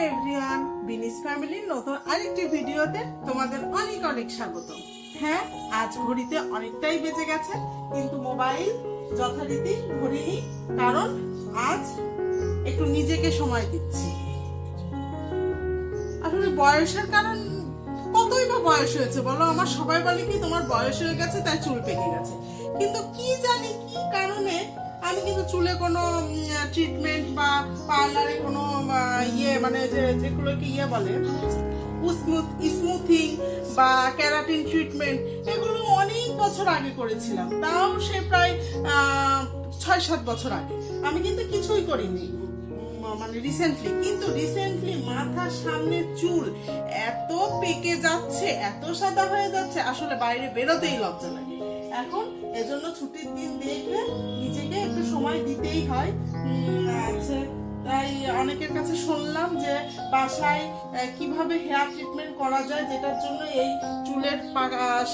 Everyone, বিনিস ফ্যামিলির নতুন আরেকটি ভিডিওতে তোমাদের অনেক অনেক স্বাগত। হ্যাঁ, আজ ঘড়িতে অনেকটাই বেজে গেছে, কিন্তু মোবাইল যথারীতি ধরিনি, কারণ আজ একটু নিজেকে সময় দিচ্ছি। আসলে বয়সের কারণ, কতই বা বয়স হয়েছে বলো, আমার সবাই বলে কি তোমার বয়স হয়ে গেছে তাই চুল পেকে গেছে, কিন্তু কি জানি কি কারণে আমি কিন্তু চুলে কোনো ট্রিটমেন্ট বা পার্লারে কোনো মানে যেগুলোকে বলে স্মুথিং বা ক্যারাটিন ট্রিটমেন্ট, এগুলো অনেক বছর আগে করেছিলাম, তাও সে প্রায় 6-7 বছর আগে। আমি কিন্তু কিছুই করিনি মানে রিসেন্টলি মাথার সামনে চুল এত পেকে যাচ্ছে, এত সাদা হয়ে যাচ্ছে, আসলে বাইরে বেরোতেই লজ্জা লাগে। এখন এজন্য ছুটির দিন দেখে নিজেকে একটু সময় দিতেই হয়। তাই অনেকের কাছে শুনলাম যে বাসায় কিভাবে হেয়ার ট্রিটমেন্ট করা যায়, যেটার জন্য এই চুলের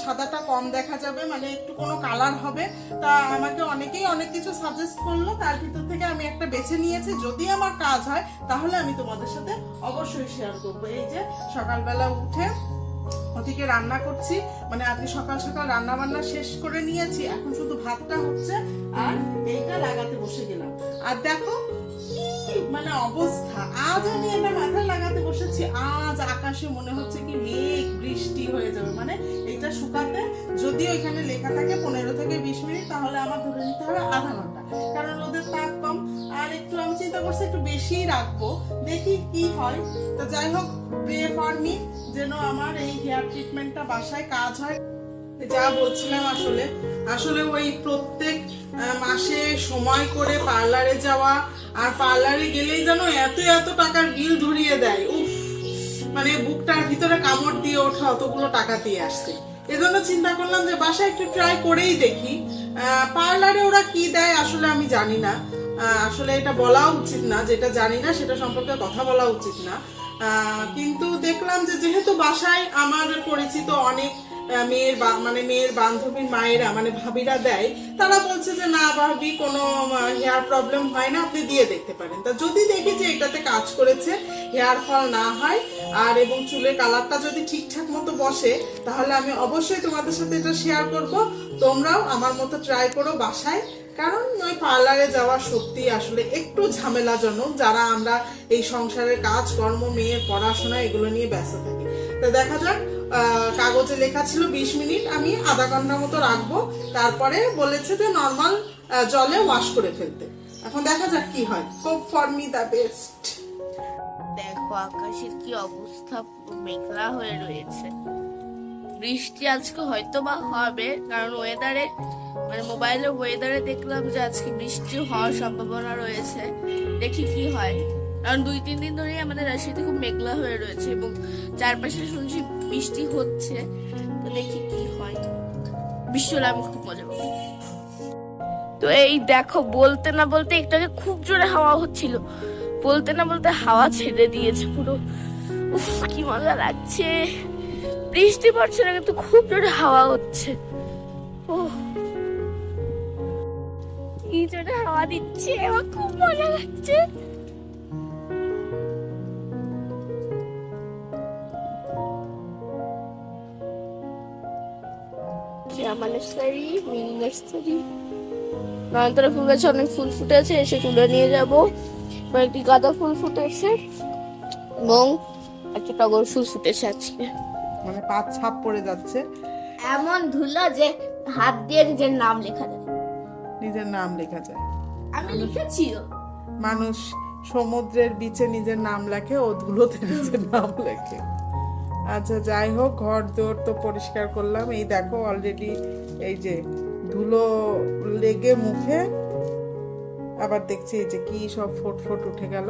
সাদাটা কম দেখা যাবে, মানে একটু কোনো কালার হবে। তা আমাকে অনেকেই অনেক কিছু সাজেস্ট করলো, তার ভিতর থেকে আমি একটা বেছে নিয়েছি। যদি আমার কাজ হয় তাহলে আমি তোমাদের সাথে অবশ্যই শেয়ার করবো। এই যে সকালবেলা উঠে ওদিকে রান্না করছি, মানে আজকে সকাল সকাল রান্না বান্না শেষ করে নিয়েছি, এখন শুধু ভাতটা হচ্ছে আর এইটা লাগাতে বসে গেলাম। আর দেখো মানে অবস্থা, আজ আমি এটা মাথায় লাগাতে বসেছি, আজ আকাশে মনে হচ্ছে কি মেঘ বৃষ্টি হয়ে যাবে। মানে এটা শুকাতে যদিও এখানে লেখা থাকে 15 থেকে 20 মিনিট, তাহলে আমার ধরে নিতে হবে আধা ঘন্টা, কারণ রোদের তাপ কম। আর একটু আমি চিন্তা করছি একটু বেশি রাখবো, দেখি কি হয়। তো যাই হোক, প্রে ফর মি যেন আমার এই হেয়ার ট্রিটমেন্টটা বাসায় কাজ হয়। যা বলছিলাম, আসলে ওই প্রত্যেক মাসে সময় করে পার্লারে যাওয়া, আর পার্লারে গেলেই যেন এত এত টাকার বিল ধরিয়ে দেয়, উফ, মানে বুকটার ভিতরে কামড় দিয়ে ওঠে অতগুলো টাকা দিয়ে আসতে। এজন্য চিন্তা করলাম যে বাসায় একটু ট্রাই করেই দেখি। পার্লারে ওরা কি দেয় আসলে আমি জানি না, আসলে এটা বলা উচিত না, যেটা জানি না সেটা সম্পর্কে কথা বলা উচিত না। কিন্তু দেখলাম যে যেহেতু বাসায় আমার পরিচিত অনেক মেয়ের বান্ধবীর মায়েরা মানে ভাবিরা দেয়, তারা বলছে যে না ভাবি, কোনো হেয়ার প্রবলেম হয় না, আপনি দিয়ে দেখতে পারেন। তা যদি দেখি যে এটাতে কাজ করেছে, হেয়ার ফল না হয় আর এবং চুলের কালারটা যদি ঠিকঠাক মতো বসে, তাহলে আমি অবশ্যই তোমাদের সাথে এটা শেয়ার করব। তোমরাও আমার মতো ট্রাই করো বাসায়, কারণ ওই পার্লারে যাওয়া সত্যি আসলে একটু ঝামেলাজনক, যারা আমরা এই সংসারের কাজকর্ম, মেয়ের পড়াশোনা এগুলো নিয়ে ব্যস্ত থাকি। তো দেখা যাক, কাগজে লেখা ছিল 20 মিনিট, আমি আধা ঘন্টা মতো রাখবো, তারপরে বলেছে যে নর্মাল জলে ওয়াশ করে ফেলতে। এখন দেখা যাক কি হয়। Hope for me the best. দেখো আকাশের কি অবস্থা, মেঘলা হয়ে রয়েছে। বৃষ্টি আজকে হয়তো বা হবে, কারণ ওয়েদারে মানে মোবাইলের ওয়েদারে দেখলাম যে আজকে বৃষ্টি হওয়ার সম্ভাবনা রয়েছে। দেখি কি হয়, কারণ 2-3 দিন ধরেই আমাদের রাজশাহীতে খুব মেঘলা হয়ে রয়েছে এবং চারপাশে শুনছি বৃষ্টি হচ্ছে। তো দেখি কি হয়, বৃষ্টি হলে আমি খুব মজা পাবো। তো এই দেখো, বলতে না বলতে একটু আগে খুব জোরে হাওয়া হচ্ছিল, বলতে না বলতে হাওয়া ছেড়ে দিয়েছে পুরো। উফ, কি মজা লাগছে। বৃষ্টি পড়ছে না, কিন্তু খুব জোরে হাওয়া হচ্ছে। কি জোরে হাওয়া দিচ্ছে, আমার খুব মজা লাগছে। নয়নতারা ফুল গাছে অনেক ফুল ফুটেছে, এসে তুলে নিয়ে যাবো। কয়েকটি গাঁদা ফুল ফুটেছে এবং একটা টগর ফুল ফুটেছে আজকে। মানে পা ছাপ পড়ে যাচ্ছে, এমন ধুলো যে হাত দিয়ে নিজের নাম লেখা যায়। নিজের নাম লেখা যায়। আমি লিখেছিও। মানুষ সমুদ্রের বিচে নিজের নাম লেখে, ও ধুলোতে নিজের নাম লেখে। আচ্ছা যাই হোক, ঘর দোর তো পরিষ্কার করলাম। এই দেখো অলরেডি এই যে ধুলো লেগে মুখে, আবার দেখছি এই যে কি সব ফোট উঠে গেল।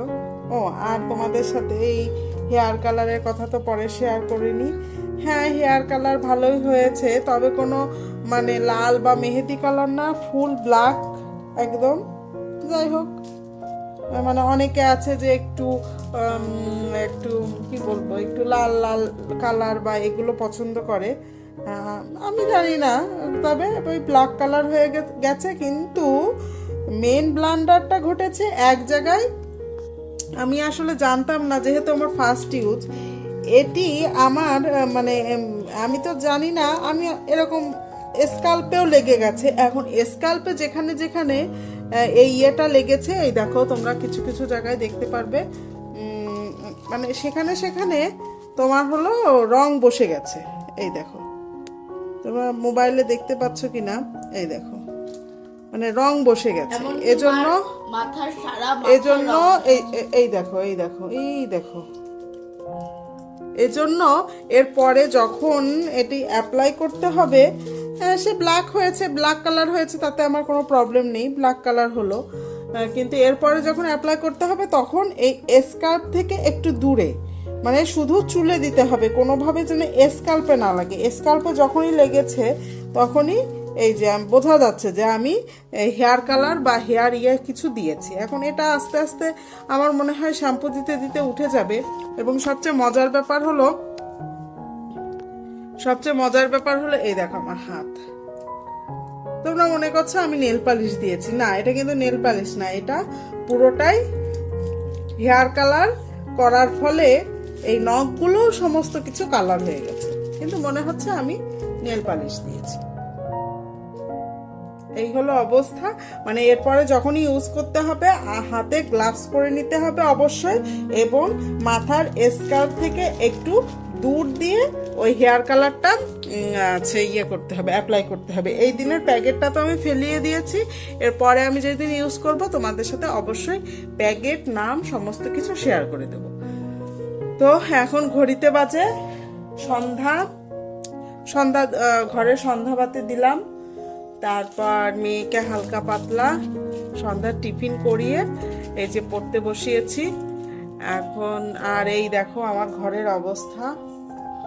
ও, আর তোমাদের সাথে এই হেয়ার কালারের কথা তো পরে শেয়ার করিনি। হ্যাঁ, হেয়ার কালার ভালোই হয়েছে, তবে কোনো মানে লাল বা মেহেদি কালার না, ফুল ব্ল্যাক একদম। যাই হোক, মানে অনেকে আছে যে একটু একটু কি বলবো, একটু লাল লাল কালার বা এগুলো পছন্দ করে, আমি জানি না, তবে ওই ব্ল্যাক কালার হয়ে গেছে। কিন্তু মেন ব্লান্ডারটা ঘটেছে এক জায়গায়, আমি আসলে জানতাম না, যেহেতু আমার ফার্স্ট ইউজ এটি আমার মানে আমি তো জানি না, আমি এরকম স্কাল্পেও লেগে গেছে। এখন স্কাল্পে যেখানে যেখানে এই ইয়েটা লেগেছে, এই দেখো তোমরা কিছু কিছু জায়গায় দেখতে পারবে, মানে সেখানে সেখানে তোমার হলো রং বসে গেছে। এই দেখো, তোমরা মোবাইলে দেখতে পাচ্ছ কিনা, এই দেখো মানে রং বসে গেছে। এমনকি এজন্য মাথার সারা এজন্য এই দেখো, এই দেখো, এই দেখো, এজন্য এরপরে যখন এটি অ্যাপ্লাই করতে হবে, সে ব্ল্যাক হয়েছে, ব্ল্যাক কালার হয়েছে, তাতে আমার কোনো প্রবলেম নেই, ব্ল্যাক কালার হলো, কিন্তু এরপরে যখন অ্যাপ্লাই করতে হবে তখন এই স্কাল্প থেকে একটু দূরে, মানে শুধু চুলে দিতে হবে, কোনোভাবে যেন স্কাল্পে না লাগে। স্কাল্পে যখনই লেগেছে তখনই এই যে বোঝা যাচ্ছে যে আমি হেয়ার কালার বা হেয়ার কিছু দিয়েছি। এখন এটা আস্তে আস্তে আমার মনে হয় শ্যাম্পু দিতে দিতে উঠে যাবে। এবং সবচেয়ে মজার ব্যাপার হলো এই দেখো আমার হাত। তোমরা মনে করছো আমি নেল পালিশ দিয়েছি, না, এটা কিন্তু নেল পালিশ না, এটা পুরোটাই হেয়ার কালার করার ফলে এই নখগুলো সমস্ত কিছু কালার হয়ে গেছে, কিন্তু মনে হচ্ছে আমি নেল পালিশ দিয়েছি। এই হলো অবস্থা। মানে এরপরে যখনই ইউজ করতে হবে হাতে গ্লাভস পরে নিতে হবে অবশ্যই, এবং মাথার স্কাল্প থেকে একটু দূর দিয়ে ওই হেয়ার কালারটা করতে হবে, অ্যাপ্লাই করতে হবে। এই দিনের প্যাকেটটা তো আমি ফেলিয়ে দিয়েছি, এরপরে আমি যেদিন ইউজ করব তোমাদের সাথে অবশ্যই প্যাকেট, নাম, সমস্ত কিছু শেয়ার করে দেব। তো এখন ঘড়িতে বাজে সন্ধ্যা, ঘরে সন্ধ্যাবাতি দিলাম, তারপর মেয়েকে হালকা পাতলা সন্ধ্যার টিফিন করিয়ে এই যে পড়তে বসিয়েছি এখন। আর এই দেখো আমার ঘরের অবস্থা,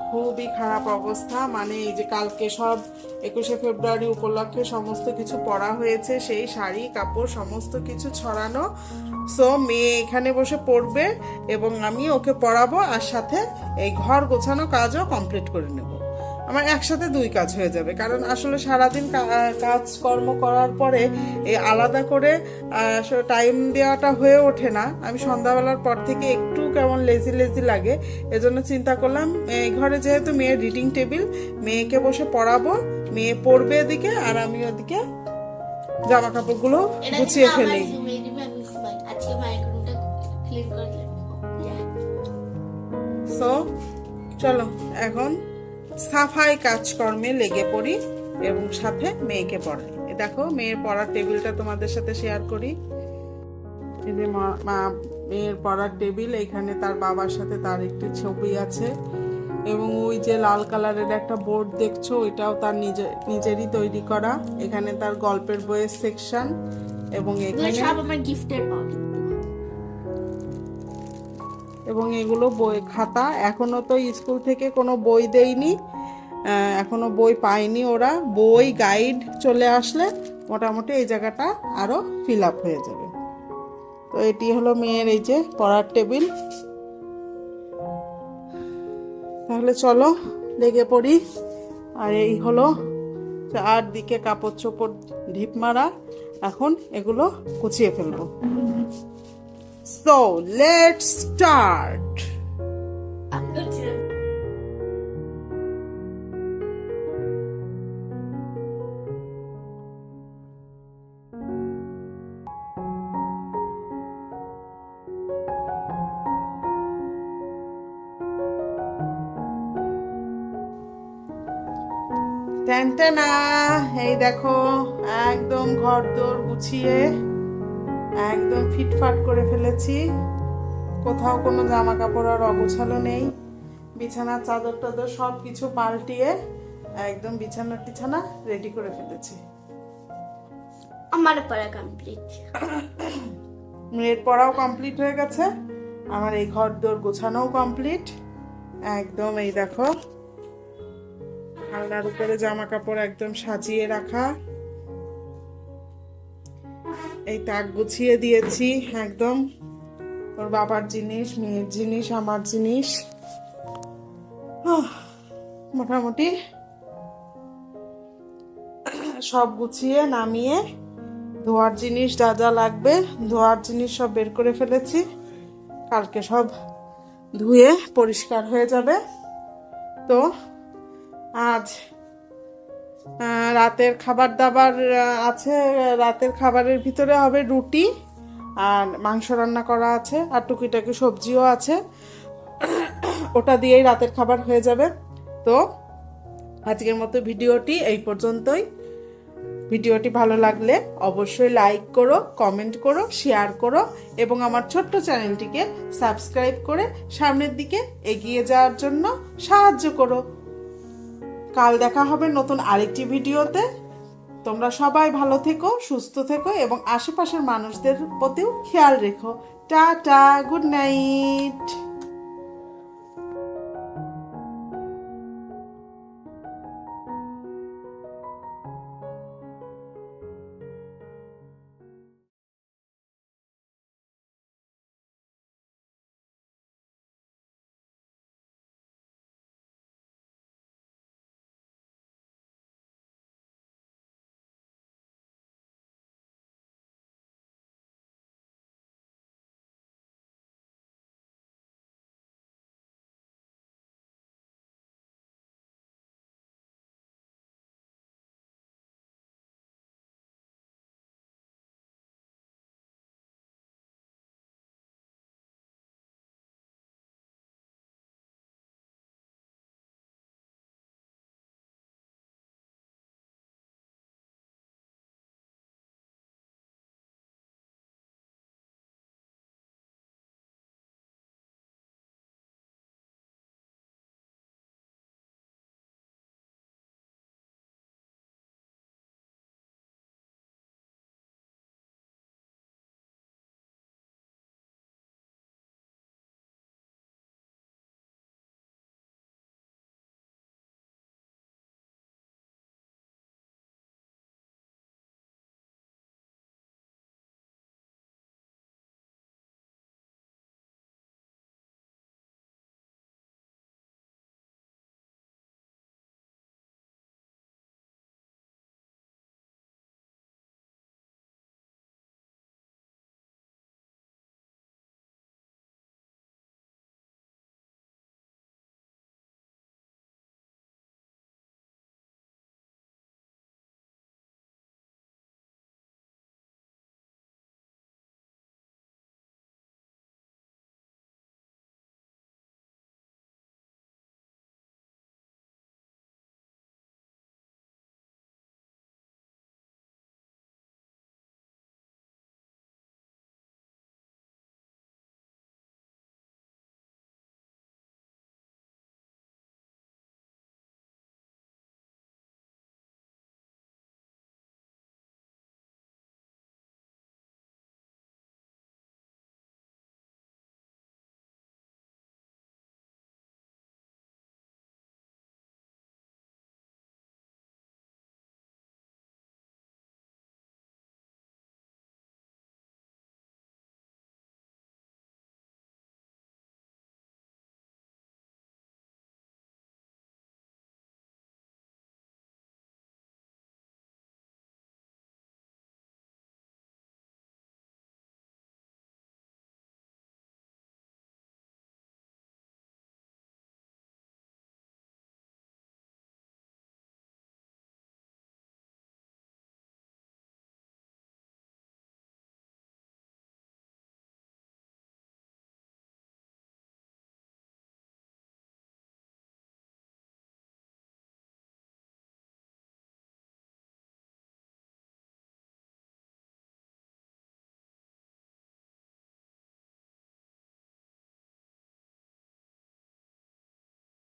খুবই খারাপ অবস্থা। মানে এই যে কালকে সব 21শে ফেব্রুয়ারি উপলক্ষে সমস্ত কিছু পরা হয়েছে, সেই শাড়ি কাপড় সমস্ত কিছু ছড়ানো। সো মেয়ে এখানে বসে পড়বে এবং আমি ওকে পড়াবো, আর সাথে এই ঘর গোছানো কাজও কমপ্লিট করে নেব। আমার একসাথে দুই কাজ হয়ে যাবে, কারণ আসলে সারাদিন কাজকর্ম করার পরে এই আলাদা করে টাইম দেওয়াটা হয়ে ওঠে না। আমি সন্ধ্যাবেলার পর থেকে একটু কেমন লেজি লেজি লাগে, এজন্য চিন্তা করলাম এই ঘরে যেহেতু মেয়ের রিডিং টেবিল, মেয়েকে বসে পড়াবো, মেয়ে পড়বে এদিকে আর আমি ওদিকে জামা কাপড়গুলো গুছিয়ে ফেলি। সো চলো এখন সাফাই কাজকর্মে লেগে পড়ি এবং সাথে মেয়েকে পড়াই। দেখো মেয়ের পড়ার টেবিলটা তোমাদের সাথে শেয়ার করি। এই যে মেয়ের পড়ার টেবিল, এখানে তার বাবার সাথে তার একটি ছবি আছে, এবং ওই যে লাল কালারের একটা বোর্ড দেখছো, ওইটাও তার নিজেরই তৈরি করা। এখানে তার গল্পের বইয়ের সেকশন, এবং এখানে আমার গিফটের বক্স, এবং এগুলো বই খাতা। এখনো তো স্কুল থেকে কোনো বই দেয়নি, এখনো বই পায়নি ওরা। বই গাইড চলে আসলে মোটামুটি এই জায়গাটা আরো ফিল আপ হয়ে যাবে। তো এটি হলো মেয়ের এই যে পড়ার টেবিল। তাহলে চলো লেগে পড়ি। আর এই হলো চারদিকে কাপড় চোপড় ঢিপ মারা, এখন এগুলো গুছিয়ে ফেলবো। So let's start. টেনটেনা, এই দেখো একদম ঘর দোর গুছিয়ে একদম ফিটফাট করে ফেলেছি। কোথাও কোনো জামা কাপড় আর অগোছালো নেই। বিছানার চাদর টাদর সব কিছু পাল্টিয়ে একদম বিছানা রেডি করে ফেলেছি। আমার পড়া কমপ্লিট, মেয়ের পড়াও কমপ্লিট হয়ে গেছে, আমার এই ঘর দোর গোছানোও কমপ্লিট। একদম এই দেখো আলনার উপরে জামা কাপড় একদম সাজিয়ে রাখা, এই তাক গুছিয়ে দিয়েছি একদম। ওর বাবার জিনিস, মেয়ের জিনিস, আমার জিনিস, মোটামুটি সব গুছিয়ে নামিয়ে ধোয়ার জিনিস যা যা লাগবে ধোয়ার জিনিস সব বের করে ফেলেছি। কালকে সব ধুয়ে পরিষ্কার হয়ে যাবে। তো আজ রাতের খাবার দাবার আছে। রাতের খাবারের ভিতরে হবে রুটি আর মাংস রান্না করা আছে, আর টুকিটাকি সবজিও আছে। ওটা দিয়েই রাতের খাবার হয়ে যাবে। তো আজকের মতো ভিডিওটি এই পর্যন্তই। ভিডিওটি ভালো লাগলে অবশ্যই লাইক করো, কমেন্ট করো, শেয়ার করো এবং আমার ছোট্ট চ্যানেলটিকে সাবস্ক্রাইব করে সামনের দিকে এগিয়ে যাওয়ার জন্য সাহায্য করো। কাল দেখা হবে নতুন আরেকটি ভিডিওতে। তোমরা সবাই ভালো থেকো, সুস্থ থেকো এবং আশেপাশের মানুষদের প্রতিও খেয়াল রেখো। Tata, good night.